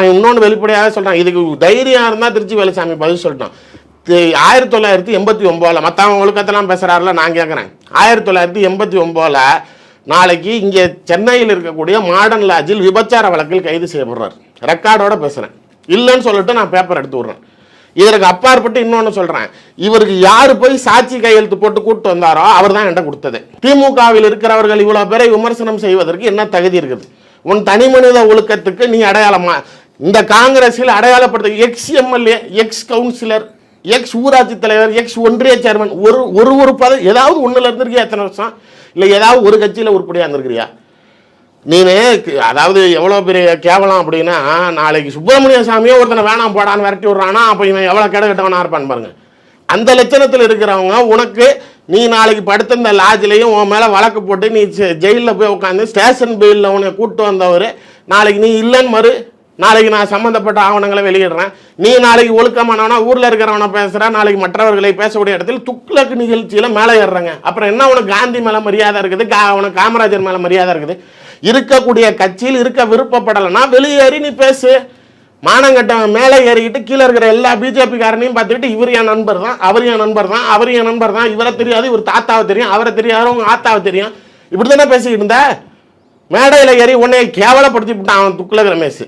நான் இன்னொன்று வெளிப்படையாக சொல்கிறேன், இதுக்கு தைரியம் இருந்தால் திருச்சி வேலுசாமி பதில் சொல்லிட்டோம். 1989 மற்றவங்க ஒழுக்கத்தெல்லாம் பேசுகிறாருல, நான் கேட்குறேன். 1989 நாளைக்கு இங்கே சென்னையில் இருக்கக்கூடிய மாடர்ன் லாட்ஜில் விபச்சார வழக்கில் கைது செய்யப்படுறார். ரெக்கார்டோட பேசுகிறேன், இல்லைன்னு சொல்லிட்டு நான் பேப்பர் எடுத்து விட்றேன். இதற்கு அப்பாற்பட்டு இன்னொன்று சொல்கிறேன், இவருக்கு யார் போய் சாட்சி கையெழுத்து போட்டு கூப்பிட்டு வந்தாரோ அவர் தான் என்கிட்ட கொடுத்தது. திமுகவில் இருக்கிறவர்கள் இவ்வளோ பேரை விமர்சனம் செய்வதற்கு என்ன தகுதி இருக்குது? உன் தனி மனித ஒழுக்கத்துக்கு நீ அடையாளமா? இந்த காங்கிரஸில் அடையாளப்படுத்த ex MLA, ex councillor, ex ஊராட்சி தலைவர், எக்ஸ் ஒன்றிய சேர்மன், ஒரு பதவி ஏதாவது ஒன்றில் இருந்திருக்கியா எத்தனை வருஷம்? இல்லை ஏதாவது ஒரு கட்சியில் உருப்படியாக இருந்திருக்கிறியா? நீனு அதாவது எவ்வளோ பெரிய கேவலம் அப்படின்னா, நாளைக்கு சுப்பிரமணிய சாமியோ ஒருத்தனை வேணாம் போடான்னு விரட்டி விட்றானா, அப்போ இவன் எவ்வளோ கெட்டவனா இருப்பான்னு பாருங்க. அந்த லட்சணத்தில் இருக்கிறவங்க உனக்கு நீ நாளைக்கு படுத்த இந்த லாட்ஜிலையும் உன் மேலே வழக்கு போட்டு நீ ஜெயிலில் போய் உட்காந்து ஸ்டேஷன் பெயிலில் உன்னை கூப்பிட்டு வந்தவர் நாளைக்கு நீ இல்லைன்னு மறு, நாளைக்கு நான் சம்மந்தப்பட்ட ஆவணங்களை வெளியிடுறேன், நீ நாளைக்கு ஒழுக்கமானவனா ஊரில் இருக்கிறவனை பேசுகிற, நாளைக்கு மற்றவர்களை பேசக்கூடிய இடத்துல துக்ளக் நிகழ்ச்சியில் மேலே ஏறுறாங்க. அப்புறம் என்ன உனக்கு காந்தி மேலே மரியாதை இருக்குது, உனக்கு காமராஜர் மேலே மரியாதை இருக்குது? இருக்கக்கூடிய கட்சியில் இருக்க விருப்பப்படலைன்னா வெளியேறி நீ பேசு. மானங்கட்டவன் மேலே ஏறிக்கிட்டு கீழே இருக்கிற எல்லா பிஜேபிக்காரனையும் பார்த்துக்கிட்டு இவர் என் நண்பர் தான், அவர் என் நண்பர் தான், அவர் என் நண்பர் தான், இவரை தெரியாது, இவர் தாத்தாவை தெரியும், அவரை தெரியாது, உங்க ஆத்தாவை தெரியும், இப்படி தானே பேசிக்கிட்டு இருந்த. மேடையில் ஏறி உன்னை கேவலப்படுத்தி விட்டான் அவன் துக்ளக் ரமேஷ்.